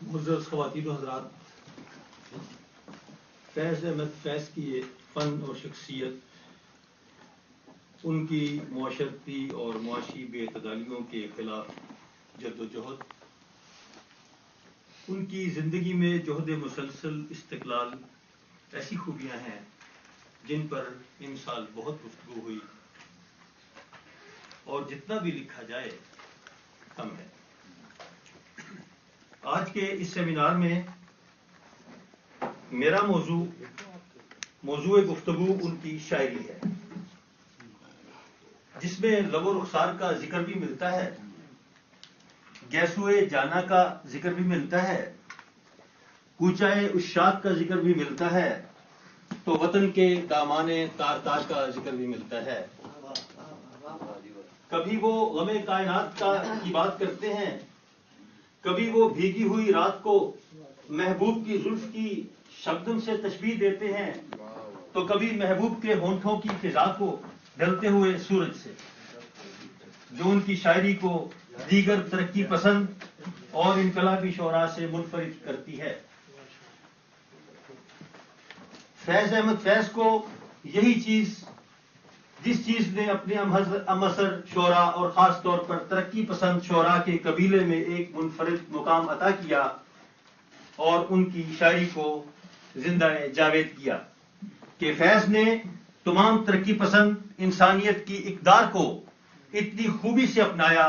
معزز خواتین و حضرات، فیض احمد فیض کی فن اور شخصیت، ان کی معاشرتی اور معاشی بے اعتدالیوں کے خلاف جدوجہد، ان کی زندگی میں جہد مسلسل استقلال، ایسی خوبیاں ہیں جن پر ان سال بہت گفتگو ہوئی اور جتنا بھی لکھا جائے کم ہے۔ آج کے اس سیمینار میں میرا موضوع گفتگو ان کی شاعری ہے، جس میں لب و رخسار کا ذکر بھی ملتا ہے، گیسوئے جانا کا ذکر بھی ملتا ہے، کوچائے اشاق کا ذکر بھی ملتا ہے، تو وطن کے دامانے تار تار کا ذکر بھی ملتا ہے۔ کبھی وہ غم کائنات کی بات کرتے ہیں، کبھی وہ بھیگی ہوئی رات کو محبوب کی زلف کی شبنم سے تشبیہ دیتے ہیں، تو کبھی محبوب کے ہونٹوں کی فضا کو ڈھلتے ہوئے سورج سے، جو ان کی شاعری کو دیگر ترقی پسند اور انقلابی شعراء سے منفرد کرتی ہے۔ فیض احمد فیض کو یہی چیز، جس چیز نے اپنے امعصر شعراء اور خاص طور پر ترقی پسند شعراء کے قبیلے میں ایک منفرد مقام عطا کیا اور ان کی شاعری کو زندہ جاوید کیا، کہ فیض نے تمام ترقی پسند انسانیت کی اقدار کو اتنی خوبی سے اپنایا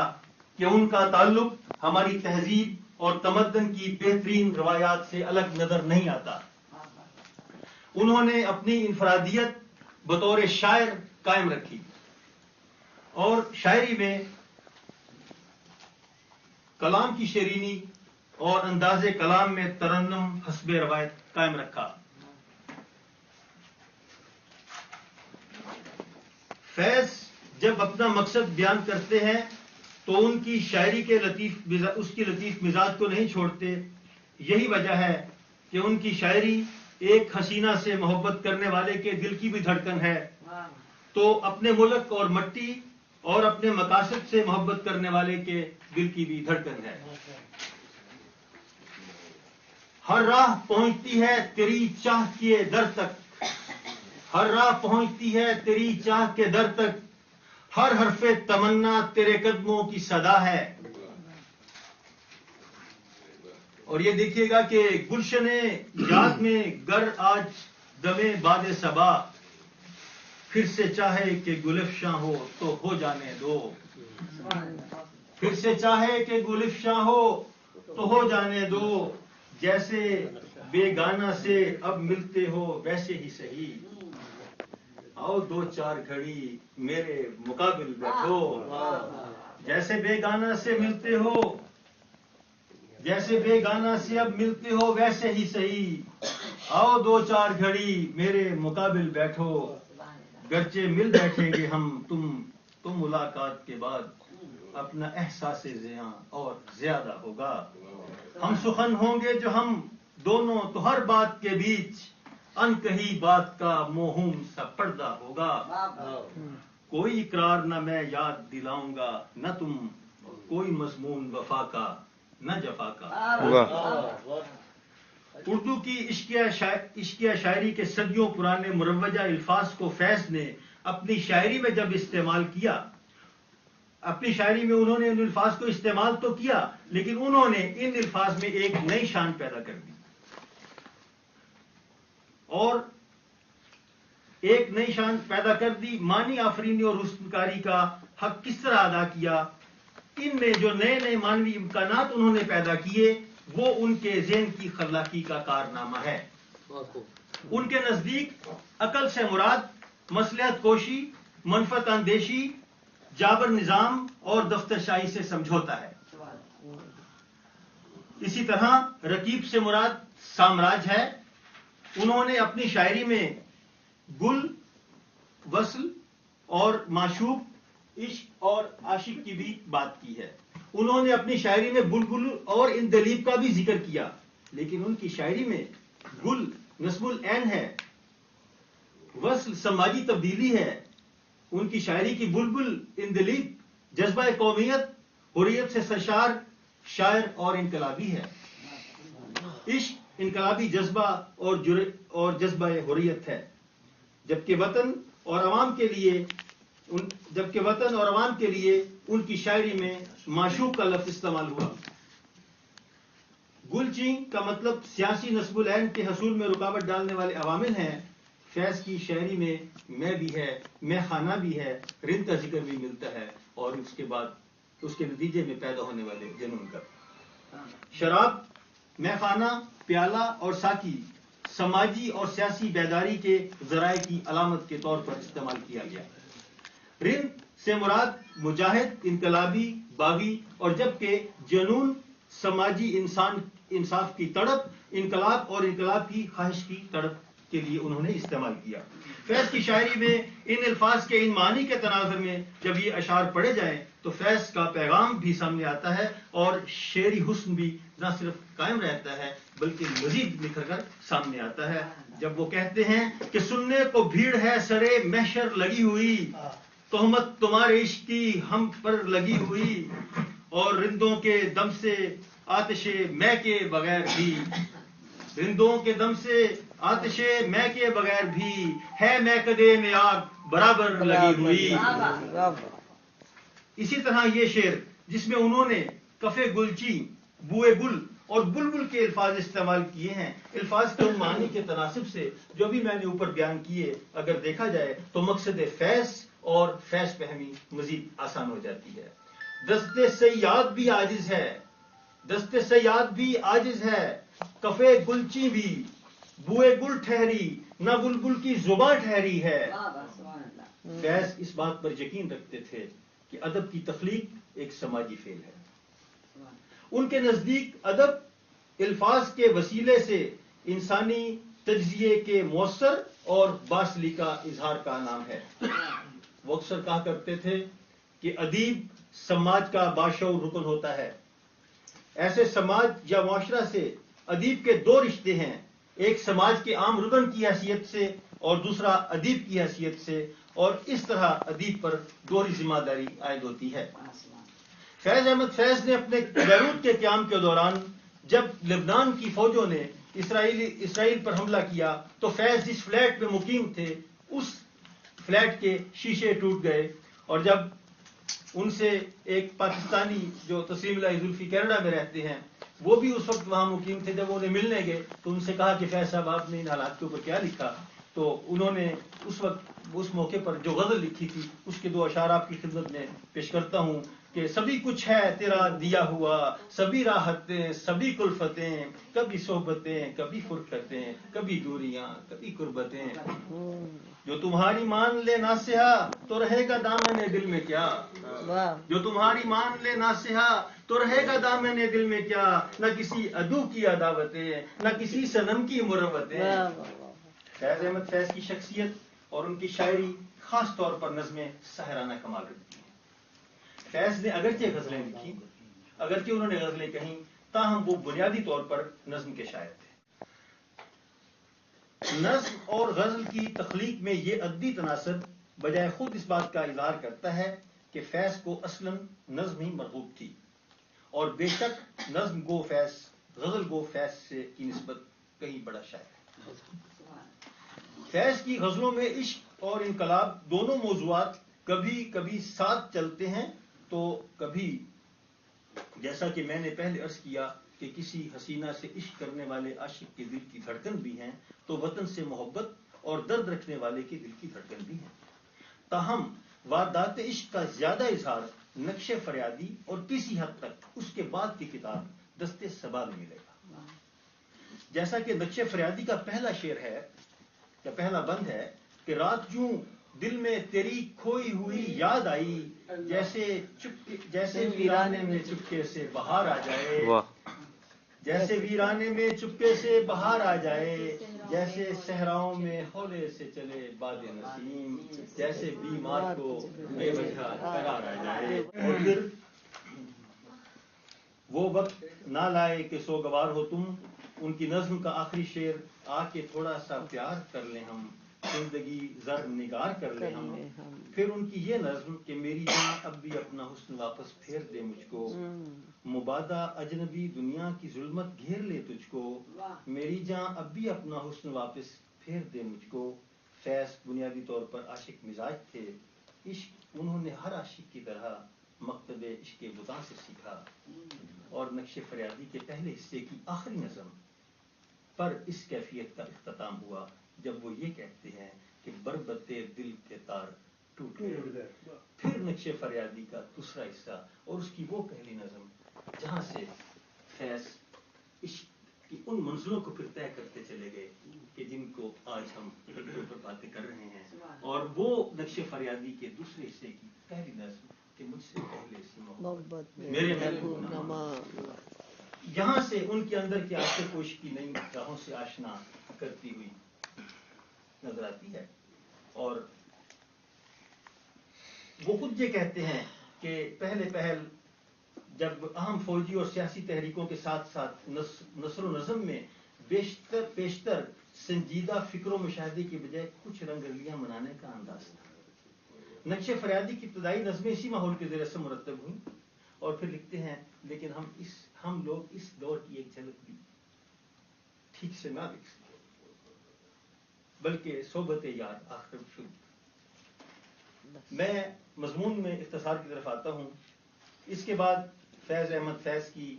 کہ ان کا تعلق ہماری تہذیب اور تمدن کی بہترین روایات سے الگ نظر نہیں آتا۔ انہوں نے اپنی انفرادیت بطور شاعر قائم رکھی اور شاعری میں کلام کی شیرینی اور انداز کلام میں ترنم حسب روایت قائم رکھا۔ فیض جب اپنا مقصد بیان کرتے ہیں تو ان کی شاعری کے لطیف مزاج کو نہیں چھوڑتے۔ یہی وجہ ہے کہ ان کی شاعری ایک حسینہ سے محبت کرنے والے کے دل کی بھی دھڑکن ہے، تو اپنے ملک اور مٹی اور اپنے مقاصد سے محبت کرنے والے کے دل کی بھی دھڑکن ہے۔ ہر راہ پہنچتی ہے تیری چاہ کے در تک، ہر راہ پہنچتی ہے تیری چاہ کے در تک، ہر حرف تمنا تیرے قدموں کی صدا ہے۔ اور یہ دیکھیے گا کہ گلشن یاد میں گر آج دمے باد صبا، پھر سے چاہے کہ گلفشاں ہو تو ہو جانے دو، پھر سے چاہے کہ گلفشاں ہو تو ہو جانے دو، جیسے بیگانہ سے اب ملتے ہو ویسے ہی سہی، آؤ دو چار گھڑی میرے مقابل بیٹھو، جیسے بیگانہ سے ملتے ہو، جیسے بیگانہ سے اب ملتے ہو ویسے ہی صحیح، آؤ دو چار گھڑی میرے مقابل بیٹھو، گرچہ مل بیٹھیں گے ہم تم ملاقات کے بعد اپنا احساس زیاں اور زیادہ ہوگا، ہم سخن ہوں گے جو ہم دونوں تو ہر بات کے بیچ ان کہی بات کا موہوم سا پردہ ہوگا، کوئی اقرار نہ میں یاد دلاؤں گا نہ تم، کوئی مضمون وفا کا نہ جفا کا۔ اردو کی عشقیہ شاعری کے صدیوں پرانے مروجہ الفاظ کو فیض نے اپنی شاعری میں جب استعمال کیا، اپنی شاعری میں انہوں نے ان الفاظ کو استعمال تو کیا، لیکن انہوں نے ان الفاظ میں ایک نئی شان پیدا کر دی، اور ایک نئی شان پیدا کر دی۔ معنی آفرینی اور حسن کاری کا حق کس طرح ادا کیا، ان میں جو نئے معنوی امکانات انہوں نے پیدا کیے، وہ ان کے ذہن کی خلاقی کا کارنامہ ہے۔ ان کے نزدیک عقل سے مراد مصلحت کوشی، منفعت اندیشی، جابر نظام اور دفتر شاہی سے سمجھوتا ہے۔ اسی طرح رکیب سے مراد سامراج ہے۔ انہوں نے اپنی شاعری میں گل، وصل اور معشوق، عشق اور عاشق کی بھی بات کی ہے۔ انہوں نے اپنی شاعری میں بلبل اور اندلیب کا بھی ذکر کیا، لیکن ان کی شاعری میں گل نصب العین ہے، وصل سماجی تبدیلی ہے، ان کی شاعری کی بلبل اندلیب جذبہ قومیت، حریت سے سرشار شاعر اور انقلابی ہے۔ عشق انقلابی جذبہ اور جذبہ حریت ہے، جبکہ وطن اور عوام کے لیے ان کی شاعری میں معشوق کا لفظ استعمال ہوا۔ گلچین کا مطلب سیاسی نصب العین کے حصول میں رکاوٹ ڈالنے والے عوامل ہیں۔ فیض کی شاعری میں میں بھی ہے، میں خانہ بھی ہے، رند کا ذکر بھی ملتا ہے، اور اس کے بعد اس کے نتیجے میں پیدا ہونے والے جنون کا۔ شراب، میں خانہ، پیالہ اور ساقی سماجی اور سیاسی بیداری کے ذرائع کی علامت کے طور پر استعمال کیا گیا۔ رند سے مراد مجاہد، انقلابی، باغی، اور جبکہ جنون سماجی انصاف کی تڑپ، انقلاب اور انقلاب کی خواہش کی تڑپ کے لیے انہوں نے استعمال کیا۔ فیض کی شاعری میں ان الفاظ کے ان معنی کے تناظر میں جب یہ اشعار پڑھے جائیں تو فیض کا پیغام بھی سامنے آتا ہے، اور شعری حسن بھی نہ صرف قائم رہتا ہے بلکہ مزید نکھر کر سامنے آتا ہے، جب وہ کہتے ہیں کہ سننے کو بھیڑ ہے سرے محشر لگی ہوئی، تہمت تمہارے عشق کی ہم پر لگی ہوئی، اور رندوں کے دم سے آتش میں کے بغیر بھی، رندوں کے دم سے آتش میں کے بغیر بھی، ہے میں کدے میں آگ برابر لگی ہوئی۔ اسی طرح یہ شعر جس میں انہوں نے کفے گلچی، بوئے گل اور بلبل کے الفاظ استعمال کیے ہیں، الفاظ کے معنی کے تناسب سے جو بھی میں نے اوپر بیان کیے اگر دیکھا جائے تو مقصد فیض اور فیض فہمی مزید آسان ہو جاتی ہے۔ دست صیاد بھی عاجز ہے، دست صیاد بھی عاجز ہے، کفے گلچی بھی بوئے گل ٹھہری، نہ بلبل کی زباں ٹھہری ہے۔ فیض اس بات پر یقین رکھتے تھے کہ ادب کی تخلیق ایک سماجی فعل ہے۔ ان کے نزدیک ادب الفاظ کے وسیلے سے انسانی تجزیے کے مؤثر اور باسلیقہ اظہار کا نام ہے۔ وہ اکثر کہا کرتے تھے کہ ادیب سماج کا باشعور رکن ہوتا ہے۔ ایسے سماج یا معاشرہ سے ادیب کے دو رشتے ہیں، ایک سماج کے عام رکن کی حیثیت سے اور دوسرا ادیب کی حیثیت سے، اور اس طرح ادیب پر دوہری ذمہ داری عائد ہوتی ہے۔ فیض احمد فیض نے اپنے بیروت کے قیام کے دوران جب لبنان کی فوجوں نے اسرائیل پر حملہ کیا تو فیض جس فلیٹ میں مقیم تھے اس فلیٹ کے شیشے ٹوٹ گئے، اور جب ان سے ایک پاکستانی جو تسلیم اللہ زلفی کینیڈا میں رہتے ہیں وہ بھی اس وقت وہاں مقیم تھے، جب وہ انہیں ملنے گئے تو ان سے کہا کہ فیض صاحب آپ نے ان حالات کے اوپر کیا لکھا؟ تو انہوں نے اس موقع پر جو غزل لکھی تھی اس کے دو اشعار آپ کی خدمت میں پیش کرتا ہوں کہ سبھی کچھ ہے تیرا دیا ہوا، سبھی راحتیں سبھی کلفتیں، کبھی صحبتیں کبھی فرقتیں، کبھی دوریاں کبھی قربتیں، جو تمہاری مان لے ناصحہ تو رہے گا دامن دل میں کیا، جو تمہاری مان لے ناصحہ تو رہے گا دامن دل میں کیا، نہ کسی عدو کی عداوتیں نہ کسی صنم کی مروتیں۔ فیض احمد فیض کی شخصیت اور ان کی شاعری خاص طور پر نظمیں ساحرانہ کمال رکھتی ہیں۔ فیض نے اگرچہ غزلیں لکھی، اگرچہ انہوں نے غزلیں کہیں، تاہم وہ بنیادی طور پر نظم کے شاعر تھے۔ نظم اور غزل کی تخلیق میں یہ ادبی تناسب بجائے خود اس بات کا اظہار کرتا ہے کہ فیض کو اصلاً نظم ہی مرغوب تھی، اور بے شک نظم گو فیض غزل گو فیض سے کی نسبت کہیں بڑا شاعر ہے۔ فیض کی غزلوں میں عشق اور انقلاب دونوں موضوعات کبھی کبھی ساتھ چلتے ہیں تو کبھی، جیسا کہ میں نے پہلے عرض کیا کہ کسی حسینہ سے عشق کرنے والے عاشق کے دل کی دھڑکن بھی ہیں، تو وطن سے محبت اور درد رکھنے والے کے دل کی دھڑکن بھی ہیں۔ تاہم واردات عشق کا زیادہ اظہار نقش فریادی اور کسی حد تک اس کے بعد کی کتاب دست صبا میں ملے گا۔ جیسا کہ نقش فریادی کا پہلا شعر ہے یا پہلا بند ہے کہ رات یوں دل میں تیری کھوئی ہوئی یاد آئی، جیسے ویرانے میں چپکے سے بہار آ جائے، جیسے ویرانے میں چپکے سے بہار آ جائے، جیسے صحراؤں میں ہولے سے چلے باد نسیم، جیسے بیمار کو بے وجہ قرار آ جائے۔ اور پھر وہ وقت نہ لائے کہ سوگوار ہو تم، ان کی نظم کا آخری شعر آ کے تھوڑا سا پیار کر لیں ہم، زندگی زر نگار کر لیں ہم. پھر ان کی یہ نظم کہ میری جاں اب بھی اپنا حسن واپس پھیر دے مجھ کو, مبادا اجنبی دنیا کی ظلمت گھیر لے تجھ کو, میری جاں اب بھی اپنا حسن واپس پھیر دے مجھ کو. فیض بنیادی طور پر عاشق مزاج تھے. عشق انہوں نے ہر عاشق کی طرح مکتب عشق بتاں سے سیکھا. اور نقش فریادی کے پہلے حصے کی آخری نظم پر اس کیفیت کا اختتام ہوا جب وہ یہ کہتے ہیں کہ بربتے دل کے تار ٹوٹ گئے. پھر نقش فریادی کا دوسرا حصہ اور اس کی وہ پہلی نظم جہاں سے فیض عشق کی ان منزلوں کو پھر طے کرتے چلے گئے کہ جن کو آج ہم پر باتیں کر رہے ہیں. اور وہ نقش فریادی کے دوسرے حصے کی پہلی نظم کہ مجھ سے پہلے سی محبت میرے محبوب نما, یہاں سے ان کے اندر کی عاشق کوش کی نئی راہوں سے آشنا کرتی ہوئی نظر آتی ہے. اور وہ خود یہ کہتے ہیں کہ پہل جب اہم فوجی اور سیاسی تحریکوں کے ساتھ ساتھ نثر و نظم میں بیشتر سنجیدہ فکر و مشاہدے کی بجائے کچھ رنگریلیاں منانے کا انداز تھا. نقش فریادی کی ابتدائی نظمیں اسی ماحول کے ذریعے سے مرتب ہوئیں. اور پھر لکھتے ہیں لیکن ہم لوگ اس دور کی ایک جھلک بھی ٹھیک سے نہ دیکھ سکے بلکہ صحبت یاد آخر شروع. میں مضمون میں اختصار کی طرف آتا ہوں. اس کے بعد فیض احمد فیض کی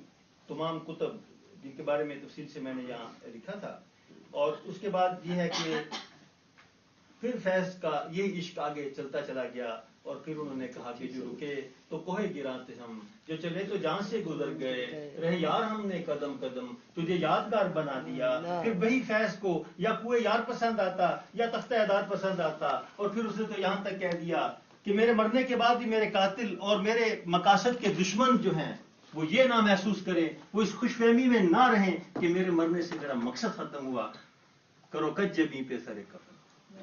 تمام کتب جن کے بارے میں تفصیل سے میں نے یہاں لکھا تھا, اور اس کے بعد یہ ہے کہ پھر فیض کا یہ عشق آگے چلتا چلا گیا. اور پھر انہوں نے کہا کہ جو رکے تو کوہ گراں تھے ہم, جو چلے تو جان سے گزر گئے, رہے یار ہم نے قدم قدم تجھے یادگار بنا دیا. پھر وہی فیض کو یا کوہ یار پسند آتا یا تختہ اعداد پسند آتا, اور پھر اس نے تو یہاں تک کہہ دیا کہ میرے مرنے کے بعد بھی میرے قاتل اور میرے مقاصد کے دشمن جو ہیں وہ یہ نہ محسوس کریں, وہ اس خوش فہمی میں نہ رہیں کہ میرے مرنے سے میرا مقصد ختم ہوا. کرو کج جبیں پہ سر کفن,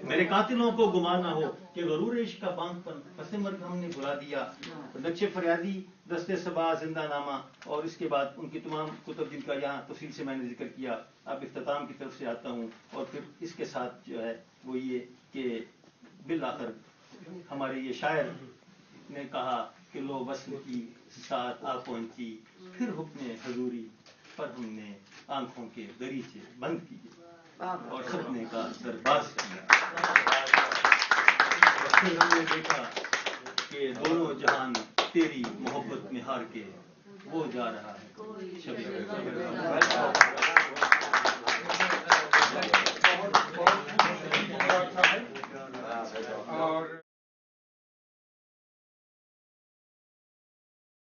میرے قاتلوں کو گمان نہ ہو کہ غرور عشق کا بانگ پر پس مرگ ہم نے بلا دیا. نقش فریادی, دست صبا, زندہ نامہ, اور اس کے بعد ان کی تمام کتب جن کا یہاں تفصیل سے میں نے ذکر کیا. اب اختتام کی طرف سے آتا ہوں, اور پھر اس کے ساتھ جو ہے وہ یہ کہ بالآخر ہمارے یہ شاعر نے کہا کہ لو وصل کی ساتھ آ پہنچی, پھر حکم حضوری پر ہم نے آنکھوں کے دریچے بند کیے اور سپنے کا درباز کیا. پھر ہم نے دیکھا کہ دونوں جہان تیری محبت میں ہار کے وہ جا رہا ہے شب